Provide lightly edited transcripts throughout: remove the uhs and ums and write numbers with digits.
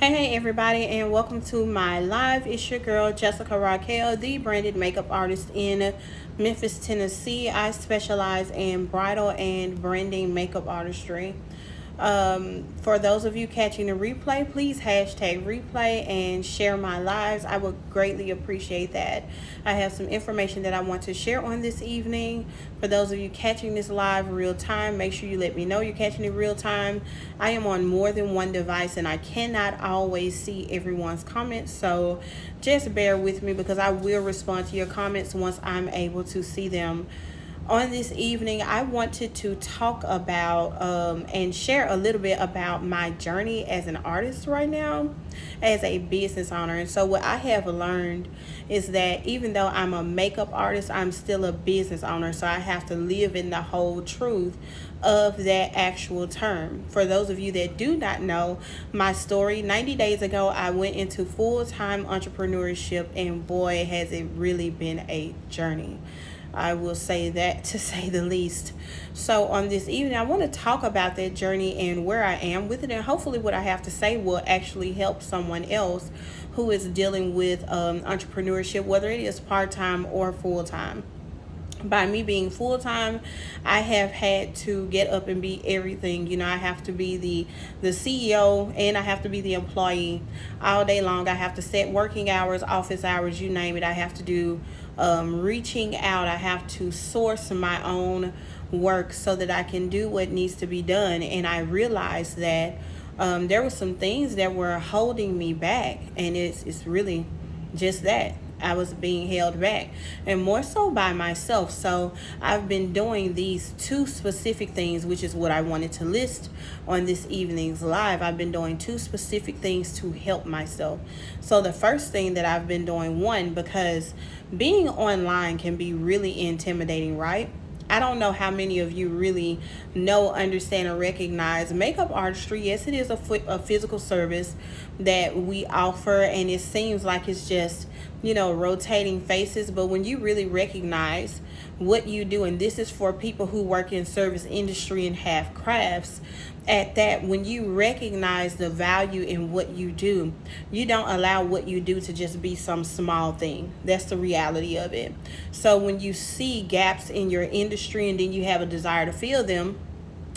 Hey everybody, and welcome to my live. It's your girl Jessica Raquel, the branded makeup artist in Memphis, Tennessee. I specialize in bridal and branding makeup artistry. For those of you catching the replay, please hashtag replay and share my lives. I would greatly appreciate that. I have some information that I want to share on this evening. For those of you catching this live real time, make sure you let me know you're catching it real time. I am on more than one device and I cannot always see everyone's comments, so just bear with me because I will respond to your comments once I'm able to see them. On this evening, I wanted to talk about and share a little bit about my journey as an artist right now, as a business owner. And so, what I have learned is that even though I'm a makeup artist, I'm still a business owner. So, I have to live in the whole truth of that actual term. For those of you that do not know my story, 90 days ago, I went into full time entrepreneurship, and boy, has it really been a journey. I will say that to say the least. So, on this evening, I want to talk about that journey and where I am with it, and hopefully, what I have to say will actually help someone else who is dealing with entrepreneurship, whether it is part time or full time. By me being full time, I have had to get up and be everything. I have to be the CEO and I have to be the employee all day long. I have to set working hours, office hours, you name it. I have to do reaching out. I have to source my own work so that I can do what needs to be done. And I realized that there were some things that were holding me back, and it's really just that. I was being held back, and more so by myself. So I've been doing these two specific things, which is what I wanted to list on this evening's live. I've been doing two specific things to help myself. So the first thing that I've been doing, one, because being online can be really intimidating, right? I don't know how many of you really know, understand, or recognize makeup artistry. Yes, it is a physical service that we offer, and it seems like it's just, rotating faces. But when you really recognize what you do, and this is for people who work in service industry and have crafts, at that, when you recognize the value in what you do, you don't allow what you do to just be some small thing. That's the reality of it. So when you see gaps in your industry and then you have a desire to fill them,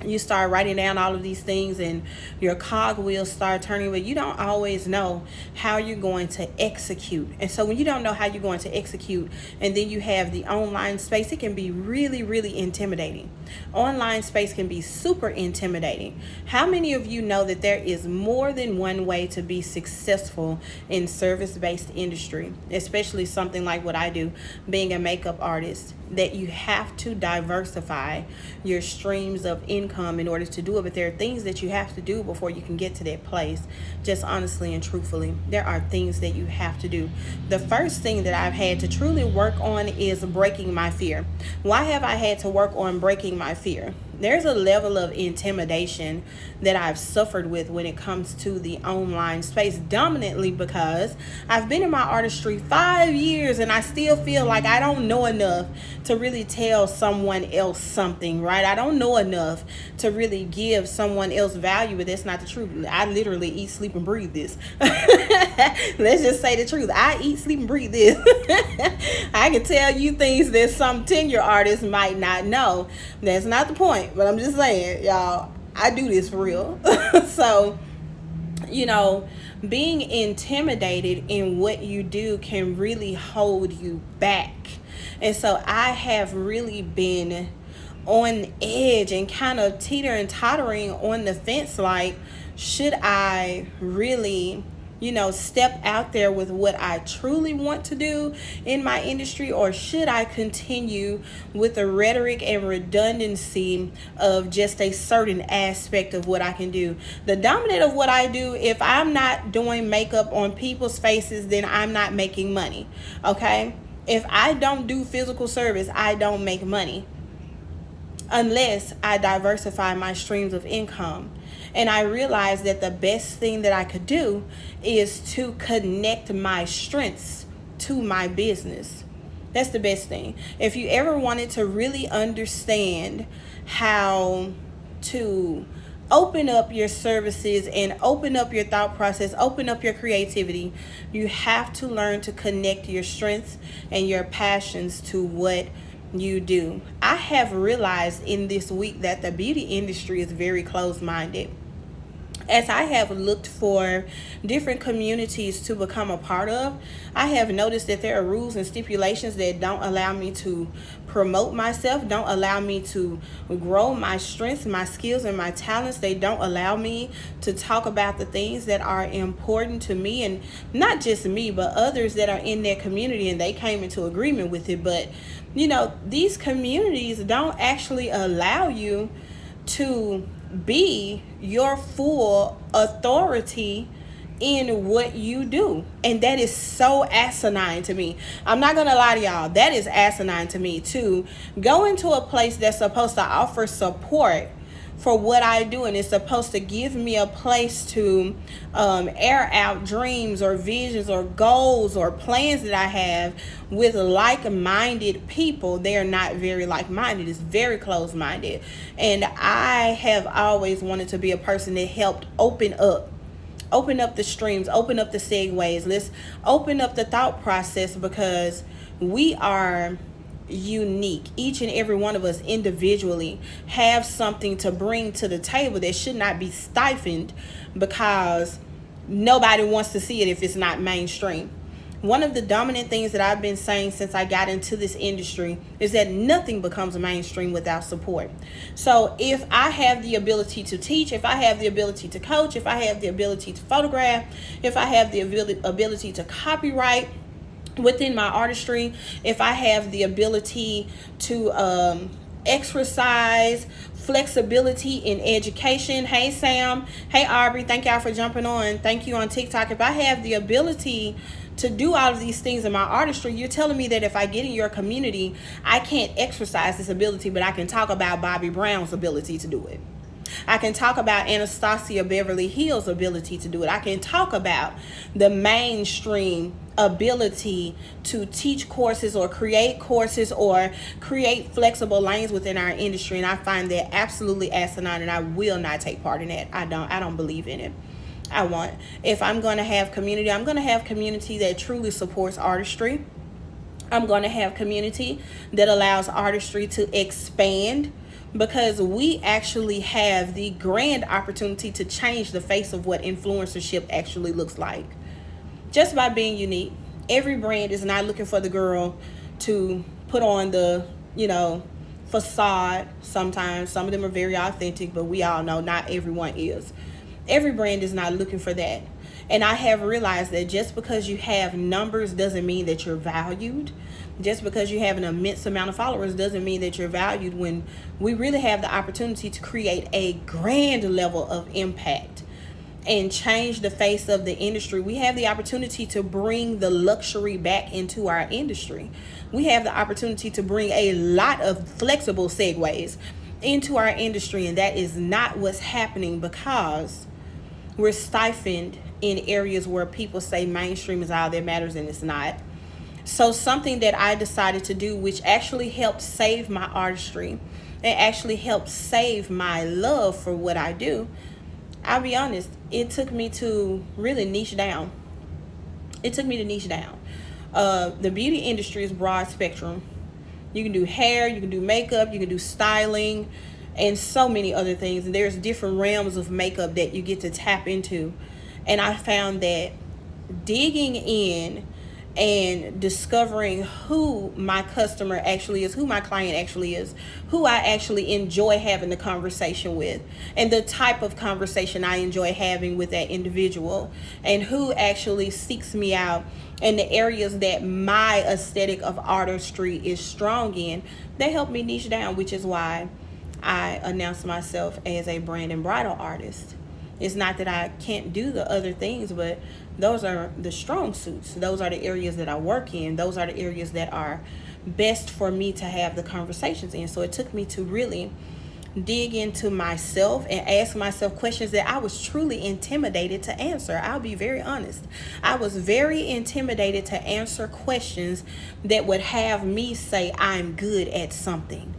you start writing down all of these things and your cog wheels start turning, but you don't always know how you're going to execute. And so when you don't know how you're going to execute, and then you have the online space, it can be really, really intimidating. Online space can be super intimidating. How many of you know that there is more than one way to be successful in service-based industry, especially something like what I do, being a makeup artist, that you have to diversify your streams of income in order to do it. But there are things that you have to do before you can get to that place. Just honestly and truthfully, there are things that you have to do. The first thing that I've had to truly work on is breaking my fear. Why have I had to work on breaking my fear? There's a level of intimidation that I've suffered with when it comes to the online space, dominantly because I've been in my artistry 5 years and I still feel like I don't know enough to really tell someone else something, right? I don't know enough to really give someone else value, but that's not the truth. I literally eat, sleep, and breathe this. Let's just say the truth. I eat, sleep, and breathe this. I can tell you things that some tenure artists might not know. That's not the point. But I'm just saying, y'all, I do this for real. So, being intimidated in what you do can really hold you back. And so I have really been on edge and kind of teeter and tottering on the fence, like, should I really step out there with what I truly want to do in my industry, or should I continue with the rhetoric and redundancy of just a certain aspect of what I can do? The dominant of what I do, if I'm not doing makeup on people's faces, then I'm not making money, okay? If I don't do physical service, I don't make money unless I diversify my streams of income. And I realized that the best thing that I could do is to connect my strengths to my business. That's the best thing. If you ever wanted to really understand how to open up your services and open up your thought process, open up your creativity. You have to learn to connect your strengths and your passions to what you do. I have realized in this week that the beauty industry is very closed-minded. As I have looked for different communities to become a part of, I have noticed that there are rules and stipulations that don't allow me to promote myself, don't allow me to grow my strengths, my skills, and my talents. They don't allow me to talk about the things that are important to me, and not just me, but others that are in their community, and they came into agreement with it. But these communities don't actually allow you to be your full authority in what you do. And that is so asinine to me. I'm not gonna lie to y'all, that is asinine to me, to go into a place that's supposed to offer support for what I do, and it's supposed to give me a place to air out dreams or visions or goals or plans that I have with like-minded people. They are not very like-minded. It's very close-minded. And I have always wanted to be a person that helped open up the streams, open up the segues. Let's open up the thought process, because we are unique. Each and every one of us individually have something to bring to the table that should not be stifled because nobody wants to see it if it's not mainstream. One of the dominant things that I've been saying since I got into this industry is that nothing becomes mainstream without support. So if I have the ability to teach, if I have the ability to coach, if I have the ability to photograph, if I have the ability to copyright within my artistry, if I have the ability to exercise flexibility in education. Hey Sam, hey Aubrey, thank y'all for jumping on. Thank you on TikTok. If I have the ability to do all of these things in my artistry, you're telling me that if I get in your community, I can't exercise this ability, but I can talk about Bobby Brown's ability to do it. I can talk about Anastasia Beverly Hill's ability to do it. I can talk about the mainstream ability to teach courses or create courses or create flexible lanes within our industry. And I find that absolutely asinine, and I will not take part in that. I don't believe in it. If I'm going to have community, I'm going to have community that truly supports artistry. I'm going to have community that allows artistry to expand, because we actually have the grand opportunity to change the face of what influencership actually looks like just by being unique. Every brand is not looking for the girl to put on the facade. Sometimes some of them are very authentic, but we all know not everyone is. Every brand is not looking for that. And I have realized that just because you have numbers doesn't mean that you're valued. Just because you have an immense amount of followers doesn't mean that you're valued, when we really have the opportunity to create a grand level of impact and change the face of the industry. We have the opportunity to bring the luxury back into our industry. We have the opportunity to bring a lot of flexible segues into our industry, and that is not what's happening, because we're stifled in areas where people say mainstream is all that matters, and it's not. So something that I decided to do, which actually helped save my artistry and actually helped save my love for what I do, I'll be honest, it took me to really niche down. The beauty industry is broad spectrum. You can do hair, you can do makeup, you can do styling, and so many other things. And there's different realms of makeup that you get to tap into. And I found that digging in and discovering who my customer actually is, who my client actually is, who I actually enjoy having the conversation with, and the type of conversation I enjoy having with that individual, and who actually seeks me out in the areas that my aesthetic of artistry is strong in, they help me niche down, which is why I announced myself as a brand and bridal artist. It's not that I can't do the other things, but those are the strong suits. Those are the areas that I work in. Those are the areas that are best for me to have the conversations in. So it took me to really dig into myself and ask myself questions that I was truly intimidated to answer. I'll be very honest. I was very intimidated to answer questions that would have me say I'm good at something,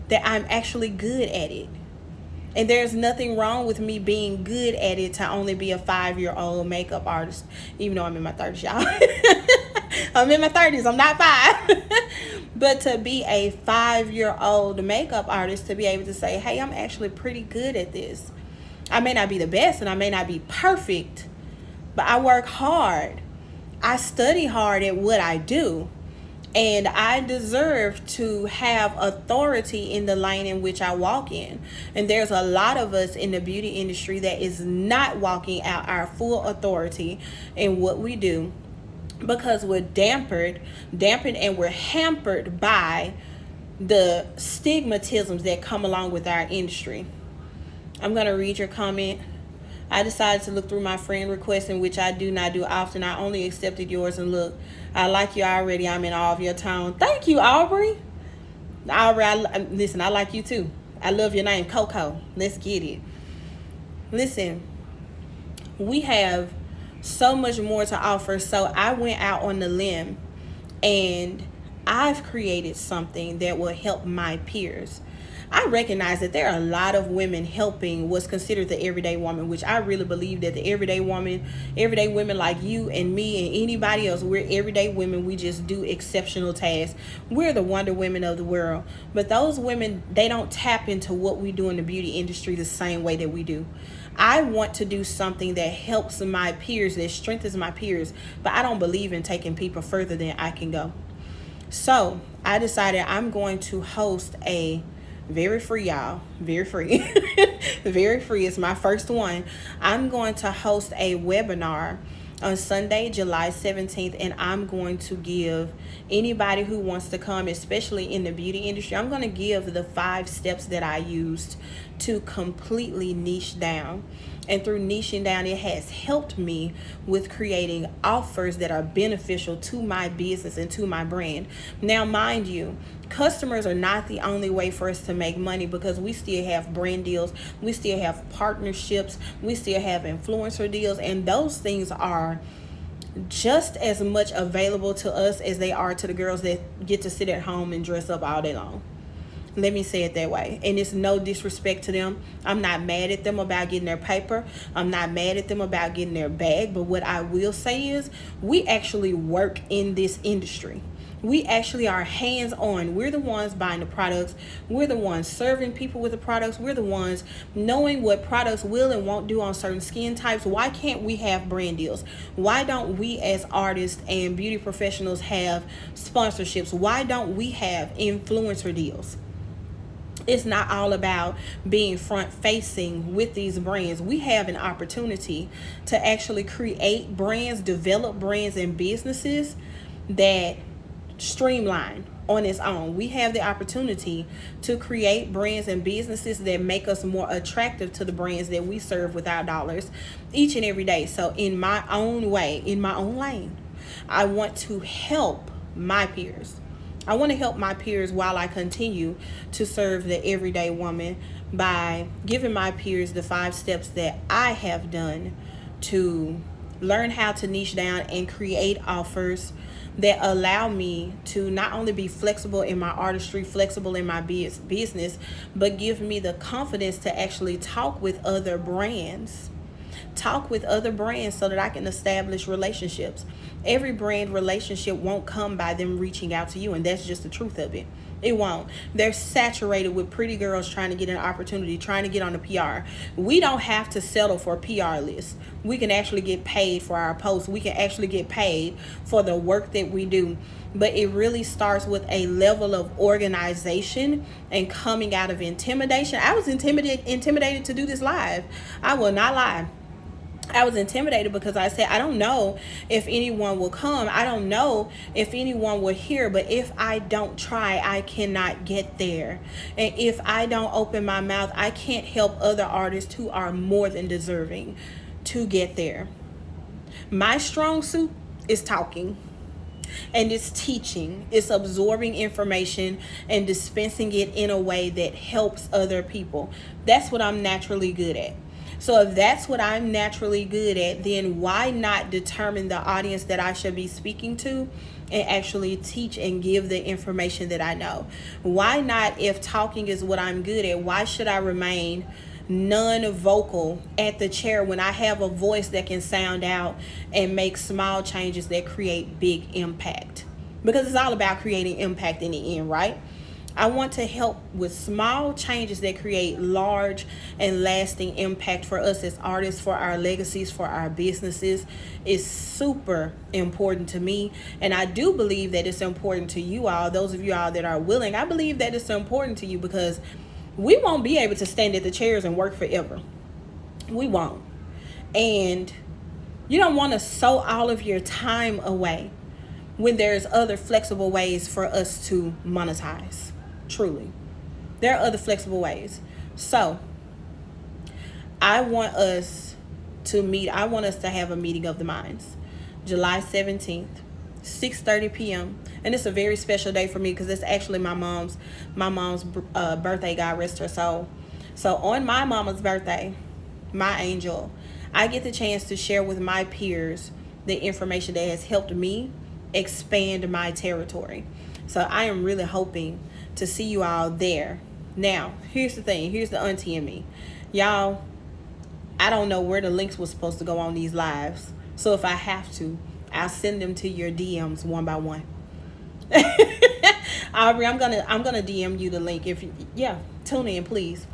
that I'm actually good at it. And there's nothing wrong with me being good at it to only be a 5-year-old makeup artist, even though I'm in my 30s, y'all. I'm in my 30s, I'm not 5. But to be a 5-year-old makeup artist, to be able to say, hey, I'm actually pretty good at this. I may not be the best and I may not be perfect, but I work hard. I study hard at what I do. And I deserve to have authority in the lane in which I walk in. And there's a lot of us in the beauty industry that is not walking out our full authority in what we do, because we're dampened, and we're hampered by the stigmatisms that come along with our industry. I'm going to read your comment. I decided to look through my friend requests, in which I do not do often. I only accepted yours, and look, I like you already. I'm in awe of your tone. Thank you, Aubrey. Listen, I like you too. I love your name, Coco. Let's get it. Listen, we have so much more to offer. So I went out on the limb and I've created something that will help my peers. I recognize that there are a lot of women helping what's considered the everyday woman, which I really believe that the everyday women like you and me and anybody else, we're everyday women. We just do exceptional tasks. We're the Wonder Women of the world. But those women, they don't tap into what we do in the beauty industry the same way that we do. I want to do something that helps my peers, that strengthens my peers, but I don't believe in taking people further than I can go. So I decided I'm going to host a very free, y'all, very free, very free. It's my first one. I'm going to host a webinar on Sunday, July 17th, and I'm going to give anybody who wants to come, especially in the beauty industry, I'm going to give the 5 steps that I used to completely niche down. And through niching down, it has helped me with creating offers that are beneficial to my business and to my brand. Now, mind you, customers are not the only way for us to make money, because we still have brand deals, we still have partnerships, we still have influencer deals, and those things are just as much available to us as they are to the girls that get to sit at home and dress up all day long. Let me say it that way. And it's no disrespect to them. I'm not mad at them about getting their paper. I'm not mad at them about getting their bag. But what I will say is, we actually work in this industry. We actually are hands-on. We're the ones buying the products. We're the ones serving people with the products. We're the ones knowing what products will and won't do on certain skin types. Why can't we have brand deals? Why don't we as artists and beauty professionals have sponsorships? Why don't we have influencer deals? It's not all about being front facing with these brands. We have an opportunity to actually create brands, develop brands and businesses that streamline on its own. We have the opportunity to create brands and businesses that make us more attractive to the brands that we serve with our dollars each and every day. So in my own way, in my own lane, I want to help my peers. I want to help my peers while I continue to serve the everyday woman by giving my peers the 5 steps that I have done to learn how to niche down and create offers that allow me to not only be flexible in my artistry, flexible in my business, but give me the confidence to actually talk with other brands so that I can establish relationships. Every brand relationship won't come by them reaching out to you, and that's just the truth of it. It won't. They're saturated with pretty girls trying to get an opportunity, trying to get on the PR. We don't have to settle for a PR list. We can actually get paid for our posts. We can actually get paid for the work that we do. But it really starts with a level of organization and coming out of intimidation. I was intimidated to do this live. I will not lie. I was intimidated because I said, I don't know if anyone will come. I don't know if anyone will hear. But if I don't try, I cannot get there. And if I don't open my mouth, I can't help other artists who are more than deserving to get there. My strong suit is talking. And it's teaching, it's absorbing information and dispensing it in a way that helps other people. That's what I'm naturally good at. So if that's what I'm naturally good at, then why not determine the audience that I should be speaking to and actually teach and give the information that I know? Why not, if talking is what I'm good at, why should I remain non-vocal at the chair when I have a voice that can sound out and make small changes that create big impact. Because it's all about creating impact in the end, right? I want to help with small changes that create large and lasting impact for us as artists, for our legacies, for our businesses. Is super important to me. And I do believe that it's important to you all, those of you all that are willing. I believe that it's important to you because we won't be able to stand at the chairs and work forever. We won't. And you don't want to sow all of your time away when there's other flexible ways for us to monetize. Truly, there are other flexible ways. So I want us to meet. I want us to have a meeting of the minds, July 17th, 6:30 p.m. And it's a very special day for me because it's actually my mom's birthday. God rest her soul. So on my mama's birthday, my angel, I get the chance to share with my peers the information that has helped me expand my territory. So I am really hoping to see you all there. Now, here's the thing. Here's the auntie in me. Y'all, I don't know where the links were supposed to go on these lives. So if I have to, I'll send them to your DMs one by one. Aubrey, I'm gonna DM you the link. Tune in, please.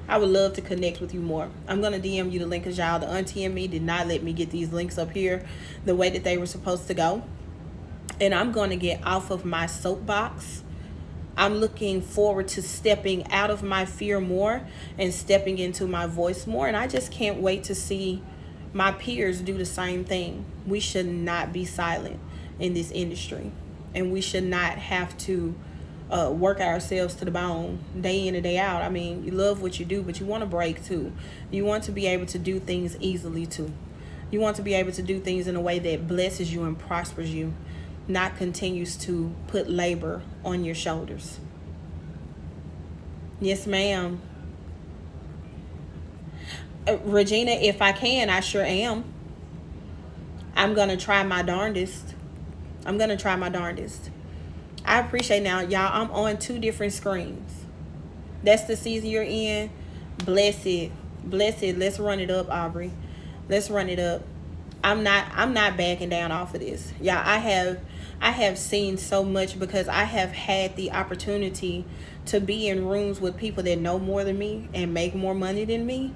I would love to connect with you more. I'm gonna DM you the link because y'all, the auntie and me did not let me get these links up here the way that they were supposed to go. And I'm gonna get off of my soapbox. I'm looking forward to stepping out of my fear more and stepping into my voice more. And I just can't wait to see my peers do the same thing. We should not be silent in this industry. And we should not have to work ourselves to the bone day in and day out. I mean, you love what you do, but you want to break too. You want to be able to do things easily too. You want to be able to do things in a way that blesses you and prospers you, not continues to put labor on your shoulders. Yes, ma'am. Regina, if I can, I sure am. I'm going to try my darndest. I appreciate now, y'all, I'm on 2 different screens. That's the season you're in. Bless it. Let's run it up, Aubrey. Let's run it up. I'm not backing down off of this. Yeah, I have seen so much because I have had the opportunity to be in rooms with people that know more than me and make more money than me.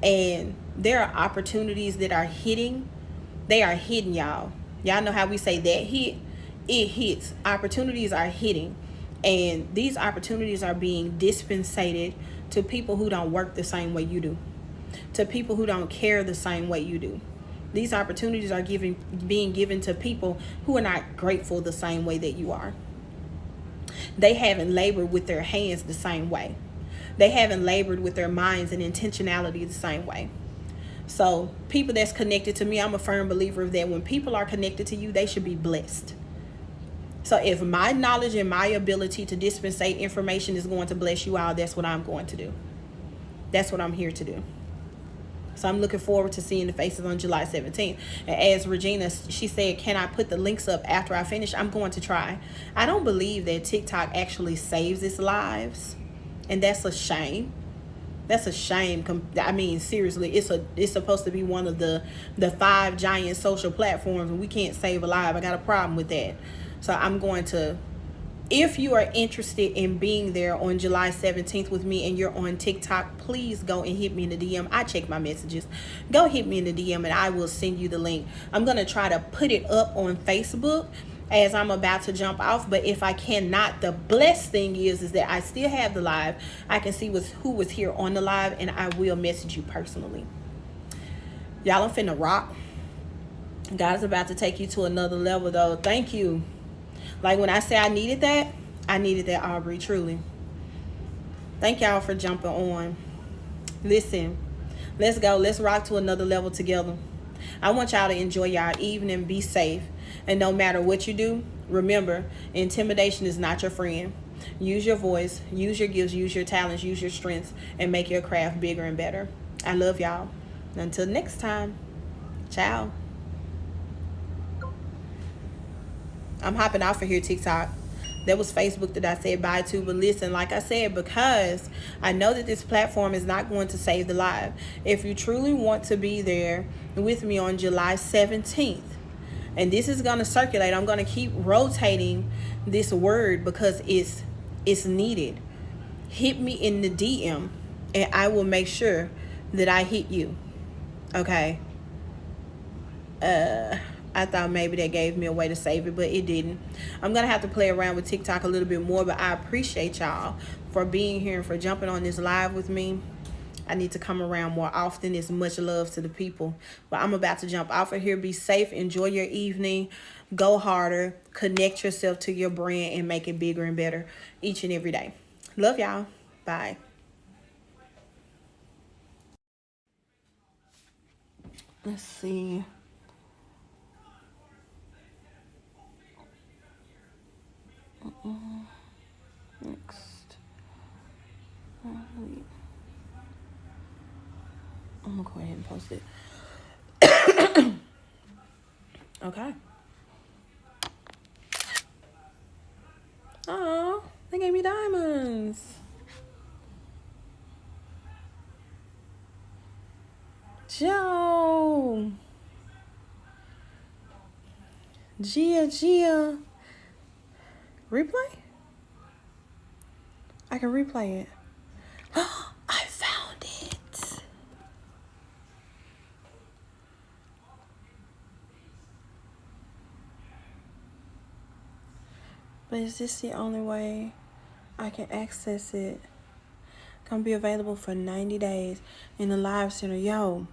And there are opportunities that are hitting. They are hidden, y'all. Y'all know how we say that hit, it hits. Opportunities are hitting. And these opportunities are being dispensated to people who don't work the same way you do, to people who don't care the same way you do. These opportunities are being given to people who are not grateful the same way that you are. They haven't labored with their hands the same way. They haven't labored with their minds and intentionality the same way. So people that's connected to me, I'm a firm believer of that. When people are connected to you, they should be blessed. So if my knowledge and my ability to dispensate information is going to bless you all, that's what I'm going to do. That's what I'm here to do. So I'm looking forward to seeing the faces on July 17th. And as Regina, she said, can I put the links up after I finish? I'm going to try. I don't believe that TikTok actually saves its lives. And that's a shame. That's a shame. I mean, seriously, it's supposed to be one of the 5 giant social platforms, and we can't save a life. I got a problem with that. So I'm going to, if you are interested in being there on July 17th with me and you're on TikTok, please go and hit me in the DM. I check my messages. Go hit me in the DM and I will send you the link. I'm going to try to put it up on Facebook as I'm about to jump off. But if I cannot, the blessed thing is that I still have the live. I can see who was here on the live and I will message you personally. Y'all, I'm finna rock. God is about to take you to another level though. Thank you. Like when I say I needed that, Aubrey, truly. Thank y'all for jumping on. Listen, let's go. Let's rock to another level together. I want y'all to enjoy y'all evening. Be safe. And no matter what you do, remember, intimidation is not your friend. Use your voice, use your gifts, use your talents, use your strengths, and make your craft bigger and better. I love y'all. Until next time, ciao. I'm hopping off of here, TikTok. That was Facebook that I said bye to. But listen, like I said, because I know that this platform is not going to save the live. If you truly want to be there with me on July 17th, and this is going to circulate, I'm going to keep rotating this word because it's needed. Hit me in the DM and I will make sure that I hit you. Okay. I thought maybe that gave me a way to save it, but it didn't. I'm gonna have to play around with TikTok a little bit more, but I appreciate y'all for being here and for jumping on this live with me. I need to come around more often. It's much love to the people. But I'm about to jump off of here. Be safe. Enjoy your evening. Go harder. Connect yourself to your brand and make it bigger and better each and every day. Love y'all. Bye. Let's see. Next. I'm gonna go ahead and post it. Okay. Oh, they gave me diamonds. Joe. Gia. Replay? I can replay it. I found it. But is this the only way I can access it? Gonna be available for 90 days in the live center. Yo,